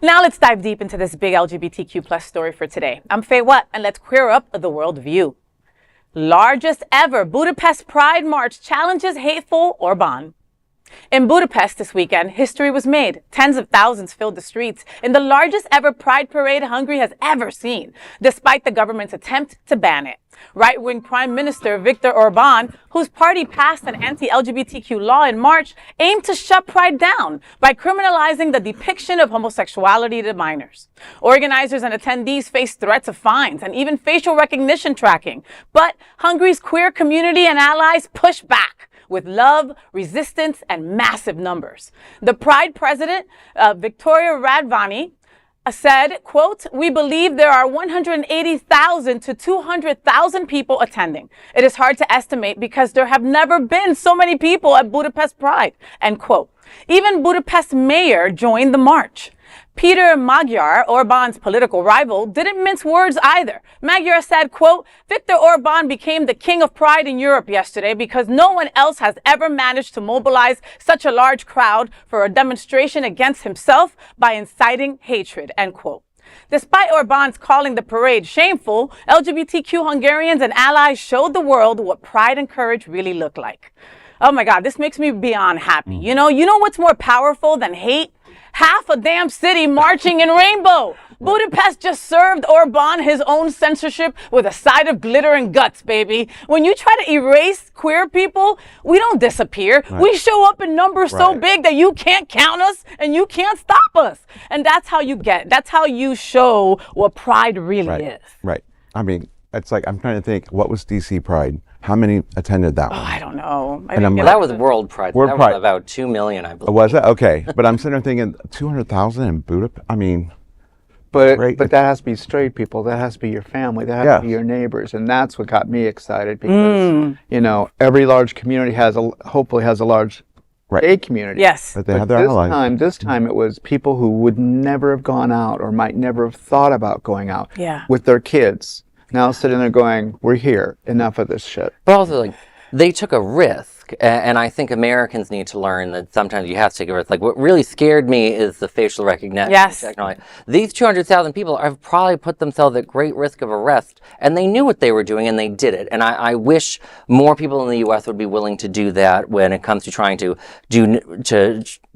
Now let's dive deep into this big LGBTQ plus story for today. I'm Faye Watt, and let's queer up the world view. Largest ever Budapest Pride March challenges Hateful Orbán. In Budapest this weekend, history was made. Tens of thousands filled the streets in the largest ever Pride parade Hungary has ever seen, despite the government's attempt to ban it. Right-wing Prime Minister Viktor Orbán, whose party passed an anti-LGBTQ law in March, aimed to shut Pride down by criminalizing the depiction of homosexuality to minors. Organizers and attendees faced threats of fines and even facial recognition tracking. But Hungary's queer community and allies pushed back with love, resistance, and massive numbers. The Pride president, Viktória Radvány, said, quote, "We believe there are 180,000 to 200,000 people attending. It is hard to estimate because there have never been so many people at Budapest Pride," end quote. Even Budapest mayor joined the march. Péter Magyar, Orbán's political rival, didn't mince words either. Magyar said, quote, "Viktor Orbán became the king of pride in Europe yesterday because no one else has ever managed to mobilize such a large crowd for a demonstration against himself by inciting hatred," end quote. Despite Orbán's calling the parade shameful, LGBTQ Hungarians and allies showed the world what pride and courage really look like. Oh my God, this makes me beyond happy. You know what's more powerful than hate? Half a damn city marching in rainbow. Budapest just served Orbán his own censorship with a side of glitter and guts, baby. When you try to erase queer people, we don't disappear. Right. We show up in numbers so big that you can't count us and you can't stop us. And that's how you show what pride really is. Right. I mean, it's like, I'm trying to think, what was DC Pride? How many attended that one? I don't know. That was World Pride. That was about 2 million, I believe. Was it? Okay. But I'm sitting there thinking, 200,000 in Budapest? I mean, but that has to be straight people. That has to be your family. That has to be your neighbors. And that's what got me excited because, every large community hopefully has a large gay community. Yes. But they have their allies. This time it was people who would never have gone out or might never have thought about going out with their kids. Now sitting there going, we're here, enough of this shit. But also, they took a risk, and I think Americans need to learn that sometimes you have to take a risk. Like, what really scared me is the facial recognition technology. These 200,000 people have probably put themselves at great risk of arrest, and they knew what they were doing, and they did it. And I wish more people in the U.S. would be willing to do that when it comes to trying to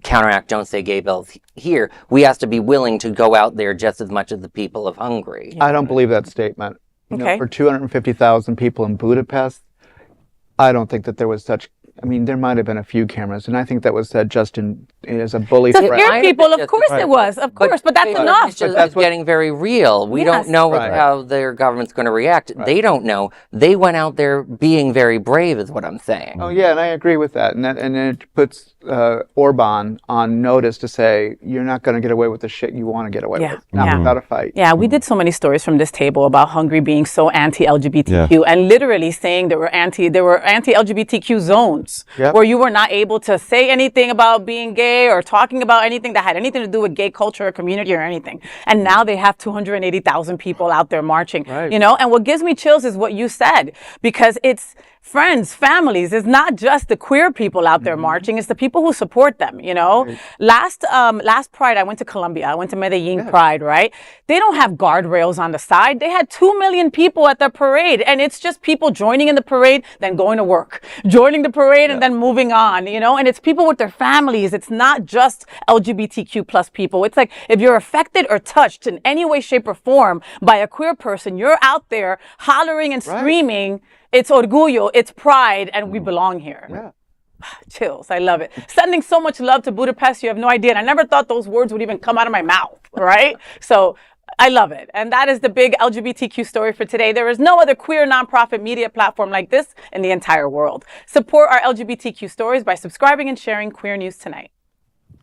counteract Don't Say Gay bills here. We have to be willing to go out there just as much as the people of Hungary. I don't believe that statement. For 250,000 people in Budapest, I don't think that there was such. I mean, there might have been a few cameras, and I think that was said just as a bully threat. Queer people, of course it was, of course, but that's enough. It's getting very real. We don't know how their government's going to react. They don't know. They went out there being very brave, is what I'm saying. Oh yeah, and I agree with that. And it puts Orbán on notice to say, you're not going to get away with the shit you want to get away with, not without a fight. Yeah, we did so many stories from this table about Hungary being so anti-LGBTQ and literally saying there were anti-LGBTQ zones. Where you were not able to say anything about being gay or talking about anything that had anything to do with gay culture or community or anything. And now they have 280,000 people out there marching, and what gives me chills is what you said, because it's friends, families. It's not just the queer people out there marching. It's the people who support them, Last Pride, I went to Colombia. I went to Medellin Pride, right? They don't have guardrails on the side. They had 2 million people at the parade, and it's just people joining in the parade, then going to work, joining the parade, and then moving on, and it's people with their families. It's not just LGBTQ plus people. It's like, if you're affected or touched in any way, shape, or form by a queer person, you're out there hollering and screaming, it's orgullo, it's pride, and we belong here. Yeah. Chills. I love it. Sending so much love to Budapest. You have no idea. And I never thought those words would even come out of my mouth, right? So I love it. And that is the big LGBTQ story for today. There is no other queer nonprofit media platform like this in the entire world. Support our LGBTQ stories by subscribing and sharing Queer News Tonight.